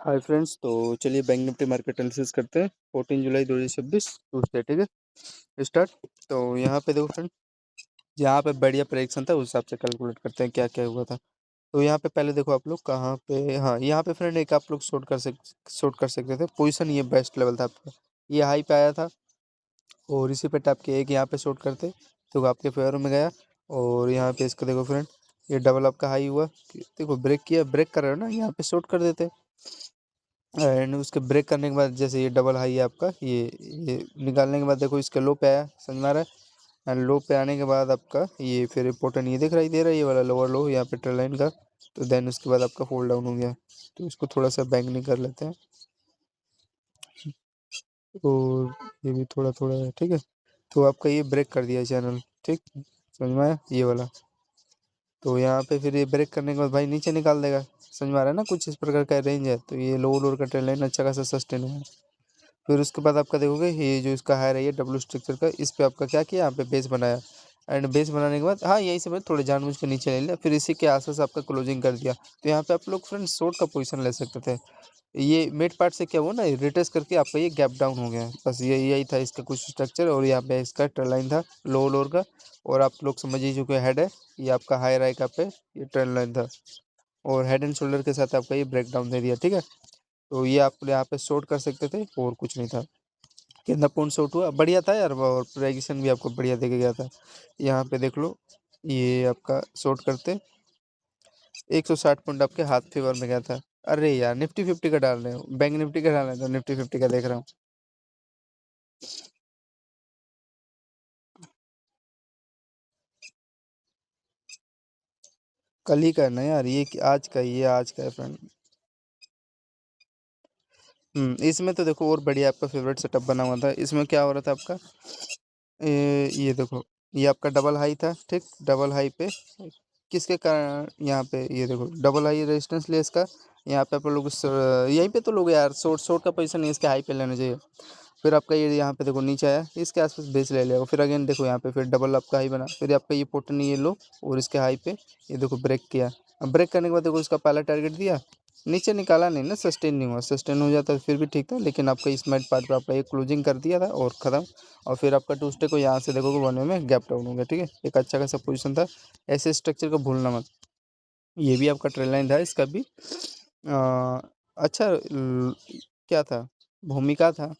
Hi friends, तो चलिए bank Nifty market analysis करते हैं। 14 जुलाई 2026 ट्यूसडे। ठीक है, स्टार्ट। तो यहाँ पे देखो फ्रेंड, यहाँ पे बढ़िया प्रेडिक्शन था, उस हिसाब से कैलकुलेट करते हैं क्या क्या हुआ था। तो यहाँ पे पहले देखो आप लोग कहाँ पे, हाँ यहाँ पे फ्रेंड एक आप लोग शॉर्ट कर सकते थे पोजीशन। ये बेस्ट लेवल था आपका, ये हाई पे आया था और इसी पे टैप के एक यहाँ पे शॉर्ट करते तो आपके फेवर में गया। और यहाँ पे इसका देखो फ्रेंड, ये डबल आपका हाई हुआ, देखो ब्रेक किया, ब्रेक कर रहे हो ना, यहाँ पे शॉर्ट कर देते। एंड उसके ब्रेक करने के बाद जैसे ये डबल हाई है आपका, ये निकालने के बाद देखो इसके लो पे आया, समझ में आ रहा है। एंड लो पे आने के बाद आपका ये फिर इंपॉर्टेंट ये दिखाई दे रहा है, ये वाला लोअर लो यहाँ पे ट्रेल लाइन का। तो देन उसके बाद आपका फोल्ड डाउन हो गया, तो इसको थोड़ा सा बैंक नहीं कर लेते हैं। और ये भी थोड़ा थोड़ा है, ठीक है। तो आपका ये ब्रेक कर दिया चैनल, ठीक, समझ में आया ये वाला। तो यहाँ पे फिर ये ब्रेक करने के बाद भाई नीचे निकाल देगा, समझ में आ रहा है ना, कुछ इस प्रकार का रेंज है। तो ये लोअर लोअर का ट्रेल लाइन अच्छा खासा सस्टेन है। फिर उसके बाद आपका देखोगे ये जो इसका हायर है, ये डब्ल्यू स्ट्रक्चर का, इस पे आपका क्या किया, यहाँ पे बेस बनाया। एंड बेस बनाने के बाद हाँ यही समय थोड़े जानबूझ के नीचे ले लिया, फिर इसी के आसपास आपका क्लोजिंग कर दिया। तो यहाँ पे आप लोग फ्रेंड शॉर्ट का पोजीशन ले सकते थे। ये मिड पार्ट से क्या हुआ ना, रिटेस्ट करके आपका ये गैप डाउन हो गया है। बस ये यही था इसका कुछ स्ट्रक्चर। और यहाँ पे इसका ट्रेल लाइन था लो लोअर का। और आप लोग समझ ही चुके हेड है, ये आपका हायर आई का पे ये ट्रेल लाइन था। और हेड एंड शोल्डर के साथ आपका ये ब्रेक डाउन दे दिया, ठीक है। तो ये आप यहाँ पे शॉर्ट कर सकते थे और कुछ नहीं था। कितना पॉइंट शॉट हुआ, बढ़िया था यार, और प्रेडिक्शन भी आपको बढ़िया देके गया था। यहाँ पे देख लो, ये आपका शॉर्ट करते 160 पॉइंट आपके हाथ फेवर में गया था। अरे यार निफ्टी 50 का डाल रहे हो, बैंक निफ्टी का डाल रहे हो, तो निफ्टी 50 का देख रहा हूँ। कल ही करना है यार, ये आज का ही, ये आज का है फ्रेंड। इसमें तो देखो और बढ़िया आपका फेवरेट सेटअप बना हुआ था। इसमें क्या हो रहा था आपका, ये देखो, ये आपका डबल हाई था, ठीक, डबल हाई पे किसके कारण, यहाँ पे ये देखो डबल हाई रेजिस्टेंस ले इसका। यहाँ पे आप लोग यहीं पे तो लोग यार शॉर्ट शॉर्ट का पोजीशन इसके हाई पे लेना चाहिए। फिर आपका ये यहाँ पे देखो नीचे आया, इसके आसपास बेस ले लिया, फिर अगेन देखो यहाँ पे फिर डबल आपका हाई बना, फिर आपका ये पोर्टन ये लो और इसके हाई पे ये देखो ब्रेक किया। अब ब्रेक करने के बाद देखो इसका पहला टारगेट दिया, नीचे निकाला नहीं ना, सस्टेन नहीं हुआ। सस्टेन हो जाता फिर भी ठीक था, लेकिन आपका इस मिड पार्ट पे आपका एक क्लोजिंग कर दिया था और ख़त्म। और फिर आपका ट्यूसडे को यहाँ से देखोगे 1 में गैप डाउन हो गया, ठीक है। एक अच्छा खासा पोजीशन था, ऐसे स्ट्रक्चर को भूलना मत। ये भी आपका ट्रेल लाइन था, इसका भी अच्छा क्या था, भूमिका था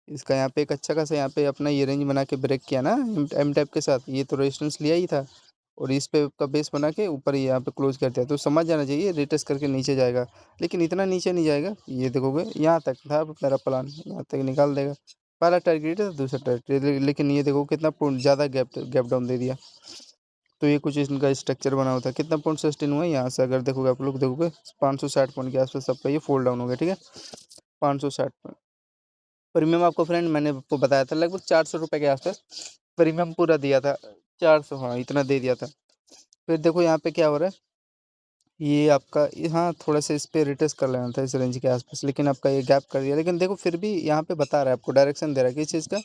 इसका। यहाँ पे एक अच्छा खासा यहाँ पे अपना ये रेंज बना के ब्रेक किया ना एम टाइप के साथ, ये तो रेजिस्टेंस लिया ही था। और इस पे का बेस बना के ऊपर यहाँ पे क्लोज कर दिया, तो समझ जाना चाहिए रिटेस्ट करके नीचे जाएगा। लेकिन इतना नीचे नहीं जाएगा, ये देखोगे यहाँ तक था मेरा प्लान, यहाँ तक निकाल देगा। पहला टारगेट है, दूसरा टारगेट, लेकिन ये देखो कितना पॉइंट ज़्यादा गैप गैप डाउन दे दिया। तो ये कुछ इनका स्ट्रक्चर बना हुआ था। कितना पॉइंट सस्टेन हुआ है यहाँ से, अगर देखोगे आप लोग देखोगे 560 पॉइंट के आसपास सबका ये फोल्ड डाउन हो गया, ठीक है। 560 पॉइंट प्रीमियम आपको फ्रेंड मैंने आपको बताया था लगभग 400 रुपये के आसपास प्रीमियम पूरा दिया था। 400, हाँ इतना दे दिया था। फिर देखो यहाँ पे क्या हो रहा है, ये आपका हाँ थोड़ा सा इस पे रिटेस्ट कर लेना था इस रेंज के आसपास, लेकिन आपका ये गैप कर दिया। लेकिन देखो फिर भी यहाँ पे बता रहा है आपको, डायरेक्शन दे रहा है किस चीज़ का।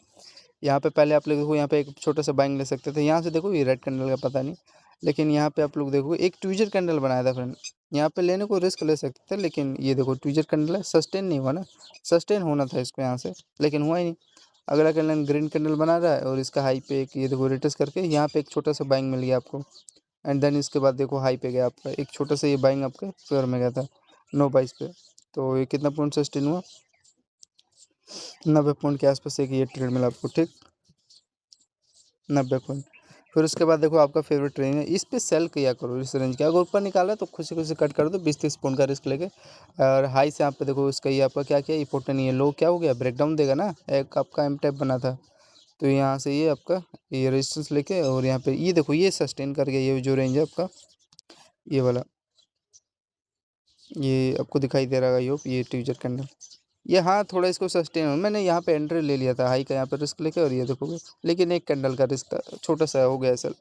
यहाँ पे पहले आप लोग देखो, यहाँ पे एक छोटा सा बाइंग ले सकते थे यहाँ से, देखो ये रेड कैंडल का पता नहीं। लेकिन यहाँ पे आप लोग देखो एक ट्विजर कैंडल बनाया था फ्रेंड, यहाँ पे लेने को रिस्क ले सकते थे। लेकिन ये देखो ट्विजर कैंडल है, सस्टेन नहीं हुआ ना, सस्टेन होना था इसको यहाँ से, लेकिन हुआ ही नहीं। अगला कैंडल ग्रीन कैंडल बना रहा है और इसका हाई पे एक ये देखो रिटेस्ट करके यहाँ पे एक छोटा सा बाइंग मिल गया आपको। एंड देन इसके बाद देखो हाई पे गया आपका एक छोटा सा ये बाइंग आपके फेवर में गया था 9/22 पे। तो ये कितना पॉइंट सस्टेन हुआ, 90 पॉइंट के आसपास एक ये ट्रेड मिला आपको, ठीक, 90 पॉइंट। फिर उसके बाद देखो आपका फेवरेट ट्रेन है, इस पे सेल किया करो इस रेंज के, अगर ऊपर निकाला तो खुशी खुशी कट कर दो 20-30 पॉइंट का रिस्क लेके। और हाई से आप पे देखो इसका ये आपका क्या किया, इंपॉर्टेंट ये लो क्या हो गया, ब्रेकडाउन देगा ना, एक आपका एम टाइप बना था। तो यहाँ से ये आपका ये रेजिस्टेंस लेके और यहाँ पे ये देखो ये सस्टेन कर गया, ये जो रेंज है आपका ये वाला, ये आपको दिखाई दे रहा है ये ट्यूजर कैंडल, ये हाँ थोड़ा इसको सस्टेन हो, मैंने यहाँ पे एंट्री ले लिया था हाई का यहाँ पे रिस्क लेके, और ये देखोगे लेकिन एक कैंडल का रिस्क था, छोटा सा हो गया असल।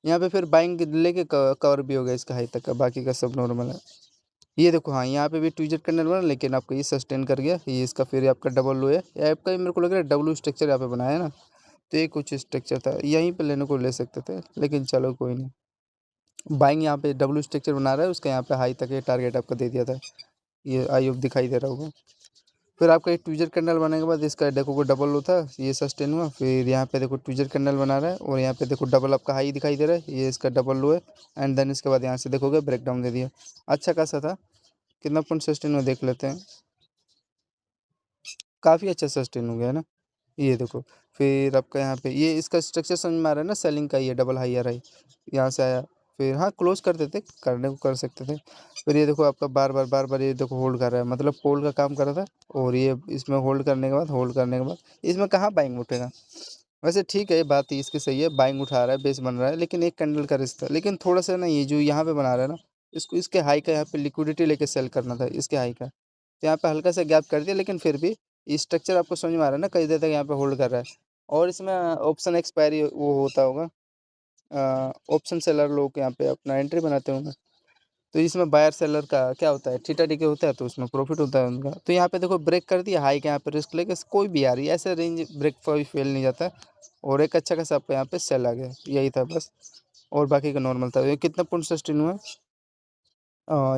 यहाँ पे फिर बाइंग लेके कवर भी हो गया इसका हाई तक का, बाकी का सब नॉर्मल है। ये देखो हाँ यहाँ पे भी ट्विजर कैंडल बना, लेकिन आपका ये सस्टेन कर गया, ये इसका फिर आपका डबल लो है, ये आपका मेरे को लग रहा है डब्ल्यू स्ट्रक्चर यहाँ पे बनाया है ना। तो ये कुछ स्ट्रक्चर था, यहीं पे लेने को ले सकते थे, लेकिन चलो कोई नहीं। बाइंग यहाँ पे डब्ल्यू स्ट्रक्चर बना रहा है, उसका यहाँ पे हाई तक ये टारगेट आपका दे दिया था। ये आई होप दिखाई दे रहा होगा। फिर आपका एक ट्विजर कैंडल बनाने के बाद इसका देखो को डबल होता है, ये सस्टेन हुआ। फिर यहाँ पे देखो ट्विजर कैंडल बना रहा है और यहाँ पे देखो डबल आपका हाई दिखाई दे रहा है, ये इसका डबल लो है। एंड देन इसके बाद यहाँ से देखोगे ब्रेकडाउन दे दिया, अच्छा खासा था। कितना पॉइंट सस्टेन हुआ देख लेते हैं। काफ़ी अच्छा सस्टेन हो गया है ना, ये देखो। फिर आपका यहाँ पे ये इसका स्ट्रक्चर समझ में आ रहा है ना, सेलिंग का, ये डबल हाई आ रहा है, यहाँ से आया। फिर हाँ क्लोज कर देते, करने को कर सकते थे। फिर ये देखो आपका बार बार ये देखो होल्ड कर रहा है, मतलब पोल का काम कर रहा था। और ये इसमें होल्ड करने के बाद इसमें कहाँ बाइंग उठेगा। वैसे ठीक है, ये बात ही इसकी सही है, बाइंग उठा रहा है, बेस बन रहा है, लेकिन एक कैंडल का रिस्क था। लेकिन थोड़ा सा ना ये जो यहाँ पे बना रहा है ना, इसको इसके हाई का यहाँ पे लिक्विडिटी लेके सेल करना था, इसके हाई का। तो यहाँ पे हल्का सा गैप कर दिया, लेकिन फिर भी स्ट्रक्चर आपको समझ में आ रहा है ना, कई देर तक यहाँ पे होल्ड कर रहा है। और इसमें ऑप्शन एक्सपायरी वो होता होगा, ऑप्शन सेलर लोग यहाँ पे अपना एंट्री बनाते होंगे। तो इसमें बायर सेलर का क्या होता है, थीटा डी के होता है, तो उसमें प्रॉफिट होता है उनका। तो यहाँ पे देखो ब्रेक कर दिया हाई के, यहाँ पे रिस्क लेके कोई भी आ रही है ऐसे रेंज ब्रेक पर फेल नहीं जाता है। और एक अच्छा खासा आपका यहाँ पे सेल आ गया, यही था बस। और बाकी का नॉर्मल था। ये कितना पॉइंट सस्टेन हुआ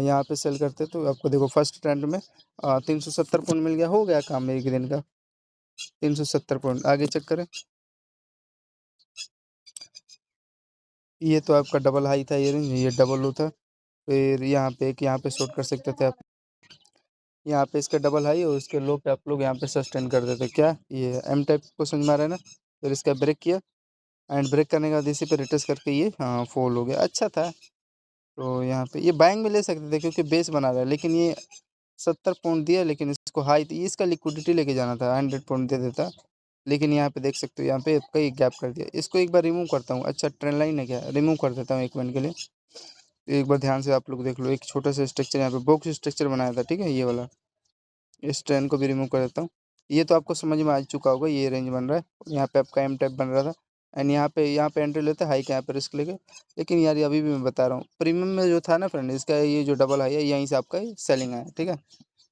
यहाँ पे सेल करते तो आपको देखो फर्स्ट ट्रेंड में 370 पॉइंट मिल गया, हो गया काम एक दिन का। 370 पॉइंट आगे चेक करें। ये तो आपका डबल हाई था, ये रेंज, ये डबल लो था। फिर यहाँ पे शॉर्ट कर सकते थे आप, यहाँ पे इसका डबल हाई और इसके लो पे आप लोग यहाँ पे सस्टेन कर देते। क्या ये एम टाइप को समझ में आ रहा है ना। फिर इसका ब्रेक किया, एंड ब्रेक करने के बाद इसी पे रिटर्स करके ये हाँ फॉल हो गया, अच्छा था। तो यहाँ पे ये बाइंग में ले सकते थे क्योंकि बेस बना रहा है, लेकिन ये 70 पॉइंट दिया, लेकिन इसको हाई थी, इसका लिक्विडिटी लेके जाना था, 100 पॉइंट दे देता। लेकिन यहाँ पे देख सकते हो, यहाँ पे कई गैप कर दिया। इसको एक बार रिमूव करता हूँ, अच्छा ट्रेंड लाइन है क्या, रिमूव कर देता हूँ 1 मिनट के लिए। एक बार ध्यान से आप लोग देख लो, एक छोटा सा स्ट्रक्चर यहाँ पे बॉक्स स्ट्रक्चर बनाया था, ठीक है, ये वाला। इस ट्रेंड को भी रिमूव कर देता हूँ। ये तो आपको समझ में आ चुका होगा, ये रेंज बन रहा है, यहाँ पे आपका एम टाइप बन रहा था। एंड यहाँ पे एंट्री लेते हैं हाई के, यहाँ पे रिस्क लेके। लेकिन यार ये अभी भी मैं बता रहा हूँ, प्रीमियम में जो था ना फ्रेंड, इसका ये जो डबल हाई है, यहीं से आपका सेलिंग आया, ठीक है।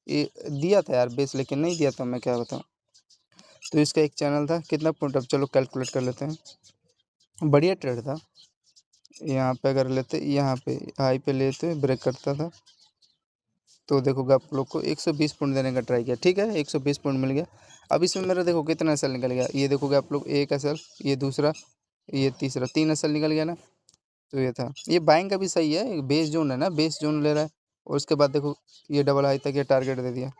ये दिया था यार बेस, लेकिन नहीं दिया था, मैं क्या बताऊँ। तो इसका एक चैनल था, कितना पॉइंट, अब चलो कैलकुलेट कर लेते हैं। बढ़िया ट्रेड था। यहाँ पे अगर लेते, यहाँ पे हाई पे लेते, ब्रेक करता था, तो देखोगे आप लोग को 120 पॉइंट देने का ट्राई किया, ठीक है, 120 पॉइंट मिल गया। अब इसमें मेरा देखो कितना एसएल निकल गया, ये देखोगे आप लोग, एक एसएल, ये दूसरा, ये तीसरा, 3 एसएल निकल गया ना। तो ये था, ये बाइंग का भी सही है, बेस जोन है ना, बेस जोन ले रहा है। और उसके बाद देखो ये डबल हाई तक ये टारगेट दे दिया।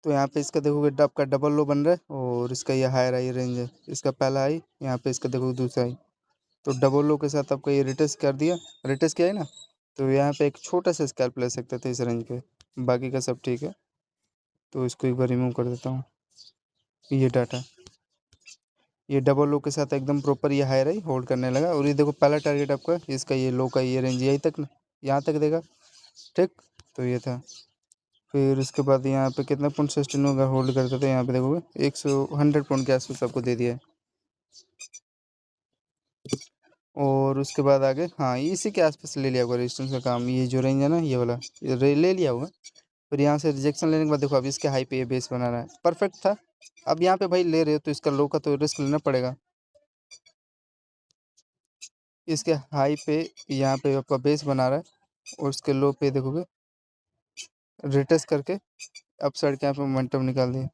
तो यहाँ पे इसका देखोगे आपका डबल लो बन रहा है, और इसका ये हायर हाई रेंज है, इसका पहला हाई, यहाँ पे इसका देखो दूसरा हाई। तो डबल लो के साथ आपका ये रिटेस्ट कर दिया, रिटेस्ट किया है ना। तो यहाँ पे एक छोटा सा स्कैल्प ले सकते थे इस रेंज पे, बाकी का सब ठीक है। तो इसको एक बार रिमूव कर देता हूँ, ये डाटा। ये डबल लो के साथ एकदम प्रॉपर ये हाई रही, होल्ड करने लगा। और ये देखो पहला टारगेट आपका इसका ये लो का ये रेंज यहीं तक ना, यहाँ तक देगा, ठीक। तो ये था। फिर उसके बाद यहाँ पे कितना पॉइंट सस्टेन होगा, होल्ड करते थे, यहाँ पे देखोगे 100 पॉइंट के आसपास आपको दे दिया है। और उसके बाद आगे हाँ इसी के आसपास ले लिया होगा रेजिस्टेंस का काम, ये जो रेंज है ना, ये वाला ले लिया होगा। फिर यहाँ से रिजेक्शन लेने के बाद देखो अब इसके हाई पे ये बेस बना रहा है, परफेक्ट था। अब यहाँ पे भाई ले रहे हो तो इसका लो का तो रिस्क लेना पड़ेगा। इसके हाई पे यहाँ पे आपका बेस बना रहा है, और उसके लो पे देखोगे रिटेस्ट करके अप साइड के यहाँ पे मोमेंटम निकाल दिया।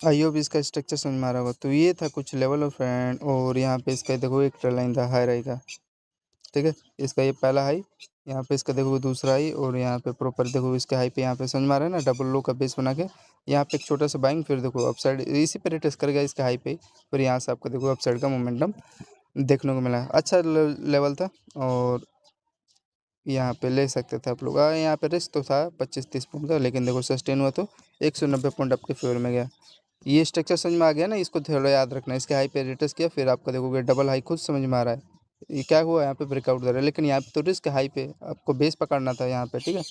आई होप इसका स्ट्रक्चर समझ में आ रहा होगा। तो ये था कुछ लेवल ऑफ फ्रेंड, और यहाँ पे इसका देखो एक ट्रेल लाइन था हाई राई का, ठीक है। इसका ये पहला हाई, यहाँ पे इसका देखो दूसरा हाई, और यहाँ पे प्रॉपर देखो इसके हाई पे यहाँ पे समझ में आ रहा है ना, डबल लो का बेस बना के यहाँ पे एक छोटा सा बाइंग। फिर देखो अप साइड इसी पे रिटेस्ट करेगा इसके हाई पे। फिर यहाँ से आपको देखो अप साइड का मोमेंटम देखने को मिला, अच्छा लेवल था। और यहाँ पे ले सकते थे आप लोग, यहाँ पे रिस्क तो था 25-30 पॉइंट का, लेकिन देखो सस्टेन हुआ तो 190 पॉइंट आपके फेवर में गया। ये स्ट्रक्चर समझ में आ गया ना, इसको थोड़ा याद रखना। इसके हाई पे रिटेस्ट किया, फिर आपका देखोगे डबल हाई खुद समझ में आ रहा है। ये क्या हुआ यहाँ पे ब्रेकआउट दे रहा है, लेकिन यहाँ पे तो रिस्क हाई पे आपको बेस पकड़ना था यहाँ पे, ठीक है।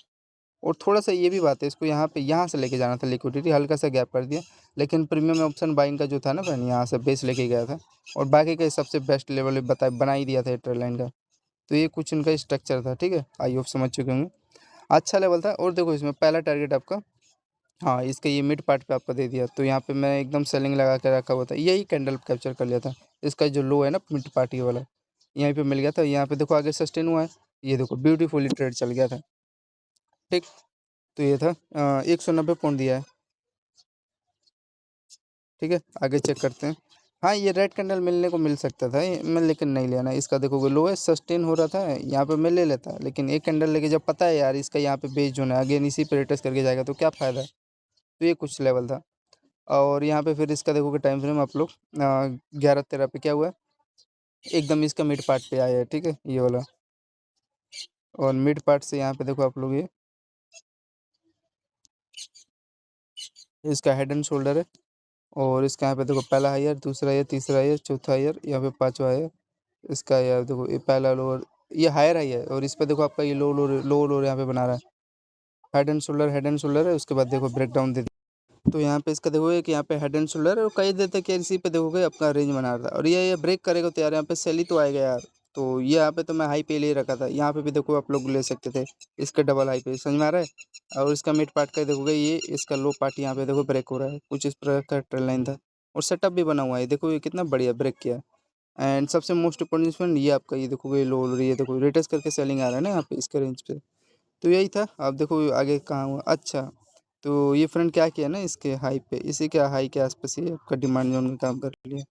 और थोड़ा-सा ये भी बात है, इसको यहाँ से लेके जाना था लिक्विडिटी, हल्का सा गैप कर दिया, लेकिन प्रीमियम ऑप्शन बाइंग का जो था ना फ्रेंड, यहाँ से बेस लेके गया था और बाकी का सबसे बेस्ट लेवल बना ही दिया था ये ट्रेड लाइन का। तो ये कुछ इनका स्ट्रक्चर था, ठीक है, आई होप समझ चुके होंगे। अच्छा लेवल था। और देखो इसमें पहला टारगेट आपका, हाँ, इसका ये मिड पार्ट पे आपका दे दिया, तो यहाँ पे मैं एकदम सेलिंग लगा के रखा हुआ था, यही कैंडल कैप्चर कर लिया था। इसका जो लो है ना मिड पार्ट ये वाला, यहीं पे मिल गया था। यहाँ पे देखो आगे सस्टेन हुआ है, ये देखो ब्यूटीफुली ट्रेड चल गया था, ठीक। तो ये था 190 पॉइंट दिया है, ठीक है। आगे चेक करते हैं। हाँ, ये रेड कैंडल मिलने को मिल सकता था मैं, लेकिन नहीं लिया ना। इसका देखो लो है, सस्टेन हो रहा था यहाँ पे, मैं ले लेता, लेकिन एक कैंडल लेके जब पता है यार इसका यहाँ पे बेस जोन है, अगेन इसी पे रिटेस्ट करके जाएगा तो क्या फ़ायदा है। तो ये कुछ लेवल था। और यहाँ पे फिर इसका देखोगे टाइम फ्रेम आप लोग 11-13 पे क्या हुआ है, एकदम इसका मिड पार्ट पे आया है, ठीक है, ये वाला। और मिड पार्ट से यहाँ पे देखो आप लोग, ये इसका हेड एंड शोल्डर है। और इसका यहाँ पे देखो पहला हायर, दूसरा हायर, तीसरा हायर, चौथा हायर, यहाँ पे पांचवा हायर। इसका यार देखो ये पहला लोअर, ये हायर हाई है, और इस पे देखो आपका ये लो लोअर यहाँ पे बना रहा है। हेड एंड शोल्डर है, उसके बाद देखो ब्रेक डाउन दे दिया। तो यहाँ पे इसका देखोगे कि यहाँ पे हेड एंड शोल्डर है, और कई देते कि इसी पे देखोगे अपना रेंज बना रहा था, और ये ब्रेक करेगा तो यार यहाँ पे सेल ही तो आएगा यार। तो ये यहाँ पे तो मैं हाई पे ले रखा था, यहाँ पे भी देखो आप लोग ले सकते थे, इसका डबल हाई पे, समझ में आ रहा है। और इसका मिड पार्ट का देखोगे, ये इसका लो पार्ट यहाँ पे देखो ब्रेक हो रहा है, कुछ इस प्रकार का ट्रेंड लाइन था। और सेटअप भी बना हुआ है, देखो ये कितना बढ़िया ब्रेक किया। एंड सबसे मोस्ट इम्पोर्टेंट पॉइंट ये आपका, ये देखोगे लो, ये देखो रिटेस्ट करके सेलिंग आ रहा है ना यहाँ पे इसके रेंज पे। तो यही था। आप देखो आगे कहाँ हुआ। अच्छा, तो ये फ्रेंड क्या किया ना, इसके हाई पे, इसी के हाई के आसपास ही आपका डिमांड जोन में काम कर लिया,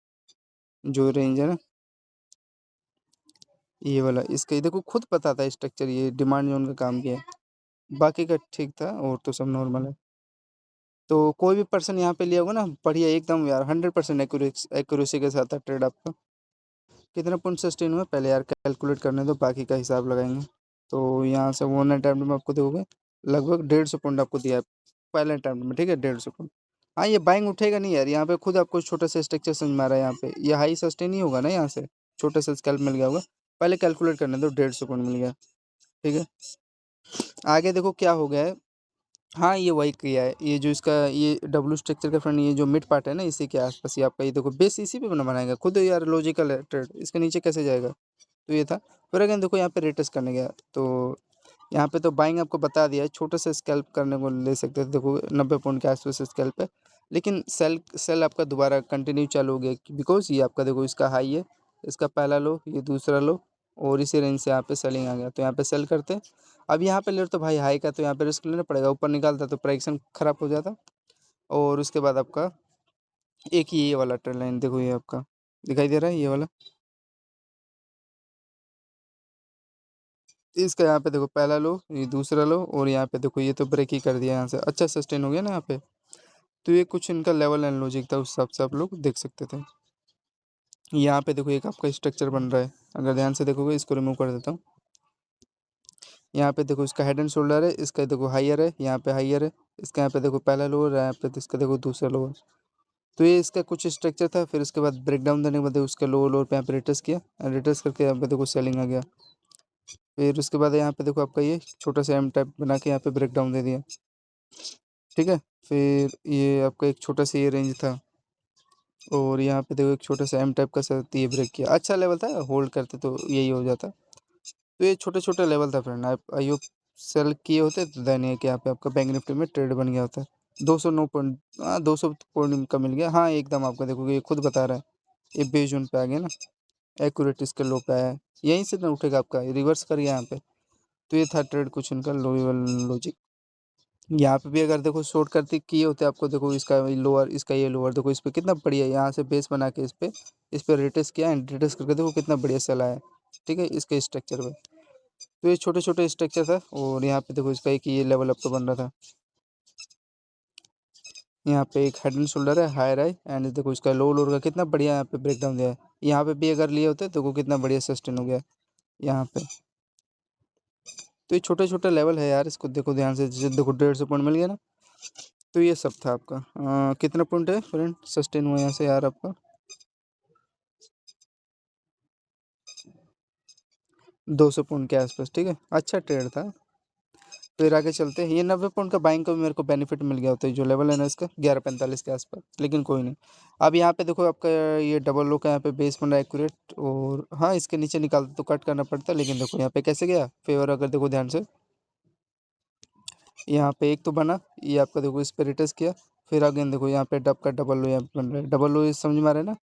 जो रेंज है ना ये वाला, इसका ये देखो खुद पता था स्ट्रक्चर, ये डिमांड जोन का काम किया है। बाकी का ठीक था, और तो सब नॉर्मल है। तो कोई भी पर्सन यहाँ पे लिया होगा ना, बढ़िया एकदम यार 100% एक्यूरेसी के साथ था ट्रेड आपका। कितने पॉइंट सस्टेन हुआ पहले यार कैलकुलेट करने दो, बाकी का हिसाब लगाएंगे। तो यहाँ से वन अटैम्प्ट में आपको देखोगे लगभग 150 पॉइंट आपको दिया है पहले अटैम्प्ट में, ठीक है, 150 पॉइंट। हाँ, ये बाइंग उठेगा नहीं यार, यहाँ पे खुद आपको छोटा सा स्ट्रक्चर समझ में आ रहा है, यहाँ पे ये हाई सस्टेन ही होगा ना, यहाँ से छोटा सा स्कैल्प मिल गया होगा। पहले कैलकुलेट करने दो, 150 पॉइंट मिल गया, ठीक है। आगे देखो क्या हो गया है। हाँ, ये वही किया है, ये जो इसका ये डब्लू स्ट्रक्चर का फ्रेंड, ये जो मिड पार्ट है ना, इसी के आसपास ही आपका ये देखो बेस इसी पे बना बनाएगा खुद यार, लॉजिकल है ट्रेड, इसके नीचे कैसे जाएगा। तो ये था। फिर अगेन देखो यहाँ पे रेटस करने गया, तो यहाँ पे तो बाइंग आपको बता दिया है, छोटे से स्कैल्प करने को ले सकते थे, देखो 90 पॉइंट के आसपास स्कैल्प है। लेकिन सेल सेल आपका दोबारा कंटिन्यू चालू हो गया, बिकॉज ये आपका देखो इसका हाई है, इसका पहला लो, ये दूसरा लो, और इसी रेंज से यहाँ पे सेलिंग आ गया, तो यहाँ पे सेल करते हैं। अब यहाँ पे ले तो भाई हाई का, तो यहाँ पे रिस्क लेना पड़ेगा, ऊपर निकालता तो प्राइक्शन खराब हो जाता। और उसके बाद आपका एक ही ये वाला ट्रेंड लाइन देखो, ये आपका दिखाई दे रहा है ये वाला, इसका यहाँ पे देखो पहला लो, ये दूसरा लो, और यहाँ पे देखो ये तो ब्रेक ही कर दिया यहाँ से, अच्छा सस्टेन हो गया ना यहाँ पे। तो ये कुछ इनका लेवल एंड लॉजिक था, उस हिसाब से आप लोग देख सकते थे। यहाँ पे देखो एक आपका स्ट्रक्चर बन रहा है, अगर ध्यान से देखोगे, इसको रिमूव कर देता हूँ। यहाँ पे देखो इसका हेड एंड शोल्डर है, इसका देखो हाइयर है, यहाँ पे हाइयर है, इसका यहाँ पे देखो पहला लोअर है, यहाँ पे इसका देखो दूसरा लोअर। तो ये इसका कुछ स्ट्रक्चर था। फिर उसके बाद ब्रेक डाउन देने के बाद उसका लोअर लोअर पे यहाँ पे रिटर्स किया, रिटर्स करके यहाँ पे देखो सेलिंग आ गया। फिर उसके बाद यहाँ पे देखो आपका ये छोटा सा एम टाइप बना के यहाँ पे ब्रेक डाउन दे दिया, ठीक है। फिर ये आपका एक छोटा सा ये रेंज था, और यहाँ पे देखो एक छोटा सा एम टाइप का साथ ये ब्रेक किया, अच्छा लेवल था, होल्ड करते तो यही हो जाता। तो ये छोटे छोटे लेवल था फ्रेंड, आप आई होप सेल किए होते तो देन ये कि यहाँ पे आपका बैंक निफ्टी में ट्रेड बन गया होता। 209 पॉइंट, हाँ 200 पॉइंट का मिल गया, हाँ एकदम आपका देखोगे ये खुद बता रहा है, ये बेस जोन पे आ गया ना, एक्यूरेट इसके लो पे आया है, यहीं से ना उठेगा आपका, रिवर्स कर गया यहाँ पे। तो ये था ट्रेड कुछ इनका लोअर लॉजिक। यहाँ पे भी अगर देखो शॉर्ट करते किए होते आपको, देखो इसका लोअर, इसका ये लोअर, देखो इस पे कितना बढ़िया यहाँ से बेस बना के इस पे रिटेस्ट किया, एंड रिटेस्ट करके देखो कितना बढ़िया सेल आया, ठीक है, इसके स्ट्रक्चर पे। तो ये छोटे छोटे स्ट्रक्चर था, और यहाँ पे देखो इसका एक ये लेवल अप तो बन रहा था। यहाँ पे एक हेड एंड शोल्डर है, हायर है, एंड देखो इसका लो लोअर का कितना बढ़िया यहाँ पे ब्रेक डाउन दिया है। यहाँ पे भी अगर लिए होते तो वो कितना बढ़िया सस्टेन हो गया यहाँ पे। तो ये छोटे छोटे लेवल है यार, इसको देखो ध्यान से, जैसे देखो 150 पॉइंट मिल गया ना। तो ये सब था आपका। कितना पॉइंट है फ्रेंड सस्टेन हुआ यहाँ से यार आपका, 200 पॉइंट के आसपास, ठीक है, अच्छा ट्रेड था। फिर आगे चलते हैं, ये 90 पॉइंट का बाइंग का भी मेरे को बेनिफिट मिल गया होता है, जो लेवल है ना इसका 11:45 के आसपास, लेकिन कोई नहीं। अब यहाँ पे देखो आपका ये डबल लो का यहाँ पे बेस बन रहा है एक्यूरेट, और हाँ इसके नीचे निकालते तो कट करना पड़ता है, लेकिन देखो यहाँ पे कैसे गया फेवर, अगर देखो ध्यान से यहाँ पे एक तो बना, ये आपका देखो इस पे रिटर्स किया, फिर अगेन देखो यहाँ पे डब का डबल लो यहाँ पे बन रहा है, डबल लो समझ में आ रहा है ना।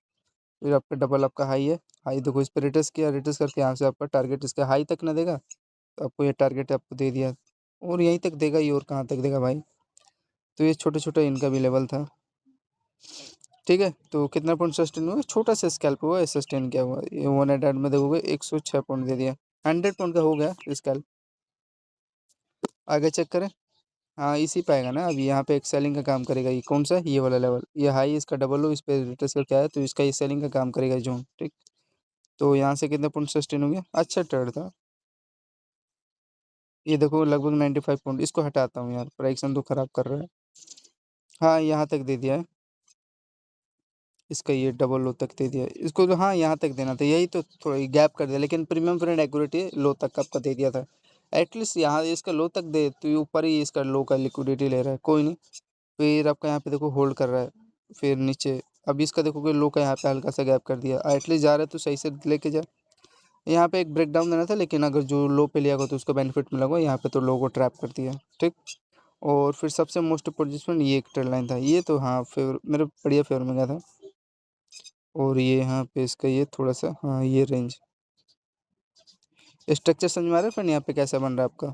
फिर आपका डबल आपका हाई है, हाई देखो इस पे रिटर्स किया, रिटर्स करके यहाँ से आपका टारगेट इसका हाई तक ना देगा, तो आपको ये टारगेट आपको दे दिया, और यहीं तक देगा ये, और कहाँ तक देगा भाई। तो ये छोटे छोटे इनका भी लेवल था, ठीक है। तो कितना पॉइंट सस्टेन हुआ, छोटा सा स्कैल्प हुआ, सस्टेन क्या हुआ, ये 188 में देखोगे 106 पॉइंट दे दिया, 100 पॉइंट का हो गया स्कैल्प। आगे चेक करें, हाँ इसी पे आएगा ना, अब यहाँ पे एक सेलिंग का काम करेगा, ये कौन सा है? ये वाला लेवल, ये हाई इसका डबल हो, इस पे रिटर्स का क्या है, तो इसका ये सेलिंग का काम करेगा जोन, ठीक। तो यहाँ से कितना पॉइंट सस्टेन हो गया, अच्छा ट्रेड था। ये देखो लगभग 95 पॉइंट, इसको हटाता हूँ यार, प्राइक्सन तो खराब कर रहा है। हाँ यहाँ तक दे दिया है, इसका ये डबल लो तक दे दिया है इसको, तो हाँ यहाँ तक देना था, यही तो थोड़ा गैप कर दिया, लेकिन प्रीमियम फ्रेंड एक्यूरेटी लो तक आपका दे दिया था। एटलीस्ट यहाँ इसका लो तक दे, तो ये ऊपर ही इसका लो का लिक्विडिटी ले रहा है, कोई नहीं। फिर आपका यहाँ पे देखो होल्ड कर रहा है, फिर नीचे, अब इसका देखोगे लो का यहाँ पे हल्का सा गैप कर दिया, एटलीस्ट जा रहा है तो सही से लेके जा। यहाँ पे एक ब्रेक डाउन देना था, लेकिन अगर जो लो पे लिया होगा तो उसको बेनिफिट मिला होगा, यहाँ पे तो लो को ट्रैप कर दिया, ठीक। और फिर सबसे मोस्ट पोजिशन ये एक ट्रेड लाइन था, ये तो हाँ फेवर मेरे बढ़िया फेवर में गया था। और ये यहाँ पे इसका ये थोड़ा सा, हाँ ये रेंज स्ट्रक्चर समझ में आ रहा है फ्रेंड, यहाँ पे कैसा बन रहा है आपका।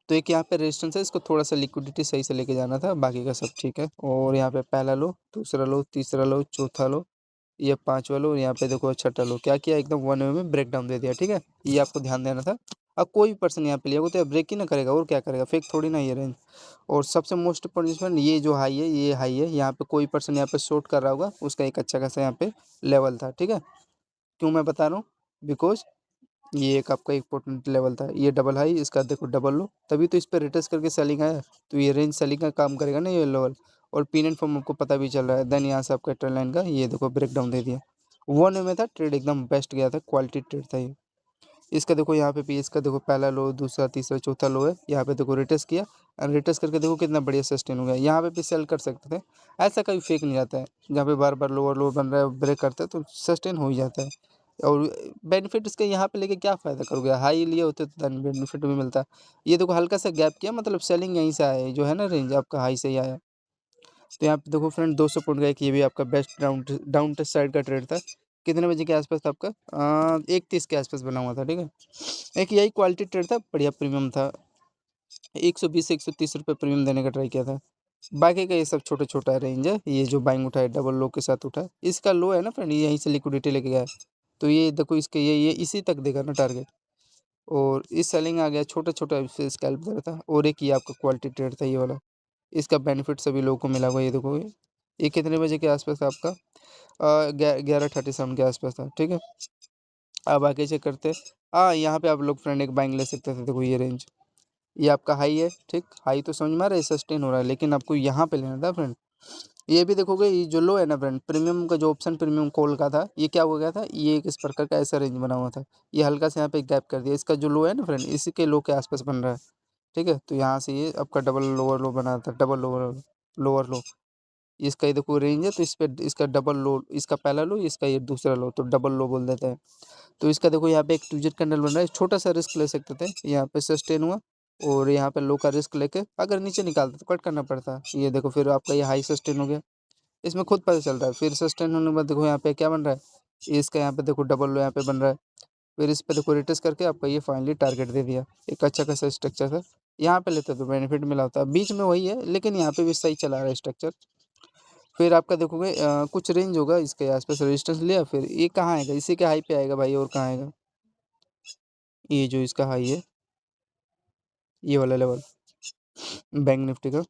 तो एक यहाँ पे रेजिस्टेंस है, इसको थोड़ा सा लिक्विडिटी सही से लेके जाना था, बाकी का सब ठीक है। और यहाँ पे पहला लो, दूसरा लो, तीसरा लो, चौथा लो, ये पांचवा लो, यहाँ पे देखो छठा लो, क्या किया एकदम वन वे में ब्रेक डाउन दे दिया, ठीक है। ये आपको ध्यान देना था। अब कोई भी पर्सन यहाँ पे लिया होगा तो ब्रेक ही ना करेगा, और क्या करेगा, फेक थोड़ी ना ये रेंज। और सबसे मोस्ट इम्पोर्टेंट ये जो हाई है, ये हाई है, यहाँ पे कोई पर्सन यहाँ पे शॉर्ट कर रहा होगा, उसका एक अच्छा खासा यहाँ पे लेवल था, ठीक है। क्यों मैं बता रहा हूँ, बिकॉज ये एक आपका इम्पोर्टेंट लेवल था, ये डबल हाई, इसका देखो डबल लो, तभी तो इस पर रिटर्स करके सेलिंग आया, तो ये रेंज सेलिंग का काम करेगा ना ये लेवल। और पिन एंड फॉर्म आपको पता भी चल रहा है, देन यहाँ से आपका ट्रेड लाइन का ये देखो ब्रेक डाउन दे दिया, वन में था ट्रेड, एकदम बेस्ट गया था, क्वालिटी ट्रेड था ये। इसका देखो यहाँ पे भी, इसका देखो पहला लो, दूसरा, तीसरा, चौथा लो है, यहाँ पे देखो रिटर्स किया, और रिटर्स करके देखो कितना बढ़िया सस्टेन हो गया, यहाँ पे भी सेल कर सकते थे। ऐसा कभी फेक नहीं जाता है, जहाँ पे बार बार लोअर लो बन रहा है, ब्रेक करता है तो सस्टेन हो ही जाता है। और बेनिफिट इसका यहाँ पे लेके क्या फ़ायदा करोगे, हाई लिए होते तो बेनिफिट भी मिलता। ये देखो हल्का सा गैप किया, मतलब सेलिंग यहीं से आया है, जो है ना रेंज आपका हाई से ही आया। तो यहाँ पे देखो फ्रेंड 200 पॉइंट का एक ये भी आपका best down down test side का ट्रेड था। कितने बजे के आसपास था आपका, 1:30 के आसपास बना हुआ था, ठीक है। एक यही क्वालिटी ट्रेड था, बढ़िया प्रीमियम था, 120 से 130 रुपये प्रीमियम देने का ट्राई किया था। बाकी का ये सब छोटा छोटा रेंज है, ये जो बाइंग उठा है डबल लो के साथ उठा है, इसका लो है ना फ्रेंड, ये यहीं से लिक्विडिटी लेके गया है, तो ये देखो इसके ये इसी तक देगा ना टारगेट। और इस सेलिंग आ गया, छोटा छोटा स्कैल्प दे रहा था। और एक ये आपका क्वालिटी ट्रेड था ये वाला, इसका बेनिफिट सभी लोगों को मिला हुआ, ये देखो ये कितने बजे के आसपास था आपका, 11:37 के आसपास था, ठीक है। अब आगे चेक करते, हाँ यहाँ पे आप लोग फ्रेंड एक बाइंग ले सकते थे, देखो ये रेंज, ये आपका हाई है, ठीक। हाई तो समझ में आ रहा है, सस्टेन हो रहा है, लेकिन आपको यहाँ पे लेना था फ्रेंड। ये भी देखोगे, ये जो लो है ना फ्रेंड, प्रीमियम का जो ऑप्शन प्रीमियम कॉल का था, ये क्या हो गया था, ये एक इस प्रकार का ऐसा रेंज बना हुआ था, ये हल्का से यहाँ पे गैप कर दिया, इसका जो लो है ना फ्रेंड, इसी के लो के आसपास बन रहा है, ठीक है। तो यहाँ से ये आपका डबल लोअर लो बना था, डबल लोअर लोअर लो, इसका ये देखो रेंज है, तो इस पे इसका डबल लो, इसका पहला लो, इसका ये दूसरा लो, तो डबल लो बोल देते हैं। तो इसका देखो यहाँ पे एक ट्यूजर कैंडल बन रहा है, छोटा सा रिस्क ले सकते थे, यहाँ पे सस्टेन हुआ, और यहाँ पे लो का रिस्क लेके अगर नीचे निकालते तो कट करना पड़ता, ये देखो फिर आपका ये हाई सस्टेन हो गया, इसमें खुद पता चल रहा है। फिर सस्टेन होने के बाद देखो यहाँ पे क्या बन रहा है, इसका यहाँ पे देखो डबल लो यहाँ पे बन रहा है, फिर इस पे देखो रिटर्स करके आपका ये फाइनली टारगेट दे दिया, एक अच्छा खासा स्ट्रक्चर था। यहाँ पे लेते तो बेनिफिट मिला होता, बीच में वही है, लेकिन यहाँ पे भी सही चला रहा है स्ट्रक्चर। फिर आपका देखोगे कुछ रेंज होगा इसके आसपास, रेजिस्टेंस लिया, फिर ये कहाँ आएगा, इसी के हाई पे आएगा भाई, और कहाँ आएगा, ये जो इसका हाई है, ये वाला लेवल बैंक निफ्टी का,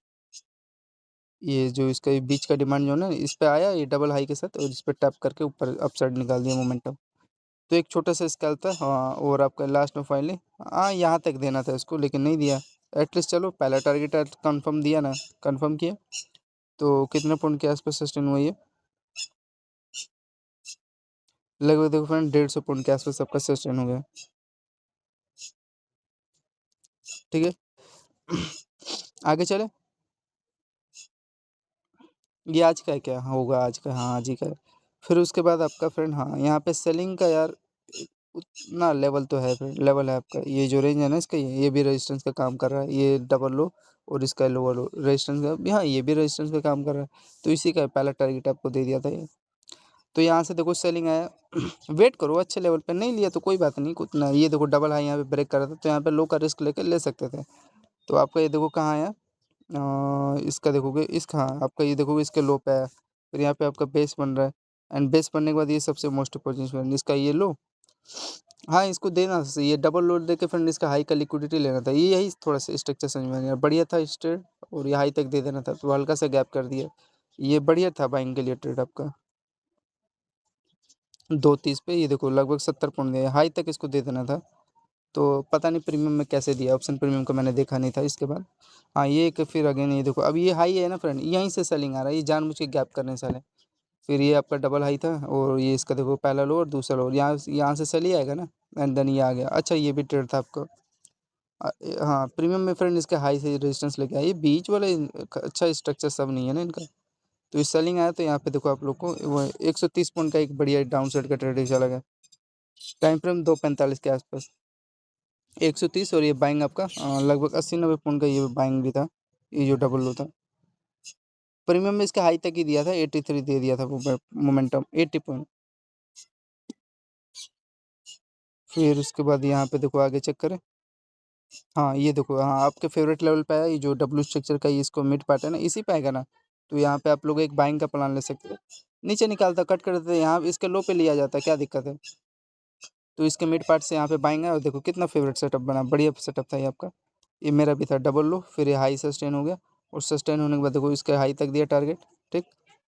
ये जो इसका ये बीच का डिमांड जो है ना, इस पे आया ये डबल हाई के साथ, और इस पे टैप करके ऊपर अपसाइड निकाल दिया मोमेंटम। तो एक छोटा सा स्केल था, हाँ। और आपका लास्ट में फाइनली, हाँ यहाँ तक देना था इसको, लेकिन नहीं दिया। एटलीस्ट चलो पहला टारगेट कंफर्म दिया ना, कंफर्म किया। तो कितने पॉइंट के आसपास सस्टेन हुआ ये, लगभग देखो फ्रेंड 150 पॉइंट के आसपास आपका सस्टेन हो गया। ठीक है। आगे चले। ये आज का है क्या? हाँ, होगा आज का, हाँ आज ही का है। फिर उसके बाद आपका फ्रेंड, हाँ यहाँ पे सेलिंग का यार उतना लेवल तो है फ्रेंड, लेवल है आपका। ये जो रेंज है ना इसका, ये भी रेजिस्टेंस का काम कर रहा है, ये डबल लो और इसका लोअर लो रेजिस्टेंस का भी, हाँ ये भी रेजिस्टेंस का काम कर रहा है। तो इसी का पहला टारगेट आपको दे दिया था ये। तो यहाँ से देखो सेलिंग आया। वेट करो अच्छे लेवल पे, नहीं लिया तो कोई बात नहीं, कुछ ना। ये देखो डबल हाई यहाँ पे ब्रेक कर रहा था, तो यहाँ पे लो का रिस्क लेकर ले सकते थे। तो आपका ये देखो कहाँ आया, इसका देखोगे, इसका हाँ आपका ये देखोगे इसके लो पे है। फिर यहाँ पे आपका बेस बन रहा है, एंड बेस बनने के बाद ये सबसे मोस्ट पोजिशन इसका ये लो। हाँ इसको देना था, ये डबल लोड देके फ्रेंड इसका हाई का लिक्विडिटी लेना था, ये यही थोड़ा सा स्ट्रक्चर समझ में नहीं आया। बढ़िया था इस ट्रेड, और ये हाई तक दे देना था, तो हल्का सा गैप कर दिया। ये बढ़िया था बाइंग के लिए ट्रेड आपका। 2:30 पे ये देखो लगभग 70 पॉइंट दिया, हाई तक इसको दे देना था। तो पता नहीं प्रीमियम में कैसे दिया, ऑप्शन प्रीमियम का मैंने देखा नहीं था इसके बाद। हाँ ये एक फिर अगेन ये देखो, अब ये हाई है ना फ्रेंड, यहीं से सेलिंग आ रहा है, ये जानबूझ के गैप करने से है। फिर ये आपका डबल हाई था, और ये इसका देखो पहला लो और दूसरा लो, यहाँ से सेल ही आएगा ना, एंड देन ये आ गया। अच्छा ये भी ट्रेड था आपको। हाँ प्रीमियम में फ्रेंड इसके हाई से रेजिस्टेंस लेके आया, ये बीच वाले अच्छा स्ट्रक्चर सब नहीं है ना इनका। तो ये सेलिंग आया, तो यहाँ पे देखो आप लोग को वो 130 पॉइंट का एक बढ़िया डाउन साइड का ट्रेड चला गया। टाइम फ्रेम 2:45 के आसपास 130, और ये बाइंग आपका लगभग 80-90 पॉइंट का ये बाइंग भी था, ये जो डबल लो था। प्रीमियम में इसका हाई तक ही दिया था, 83 दे दिया था वो मोमेंटम 80 पॉइंट। फिर उसके बाद यहाँ पे देखो आगे चेक करें। हाँ ये देखो, हाँ आपके फेवरेट लेवल पे आया, ये जो डब्ल्यू स्ट्रक्चर का ये इसको मिड पार्ट है ना, इसी पे आएगा ना। तो यहाँ पे आप लोग एक बाइंग का प्लान ले सकते हो। नीचे निकालता कट कर देते, यहाँ इसके लो पे लिया जाता, क्या दिक्कत है। तो इसके मिड पार्ट से यहाँ पे बाइंग है, और देखो कितना फेवरेट सेटअप बना, बढ़िया सेटअप था ये आपका। ये मेरा भी था डबल लो, फिर ये हाई सस्टेन हो गया, और सस्टेन होने के बाद देखो इसके हाई तक दिया टारगेट। ठीक।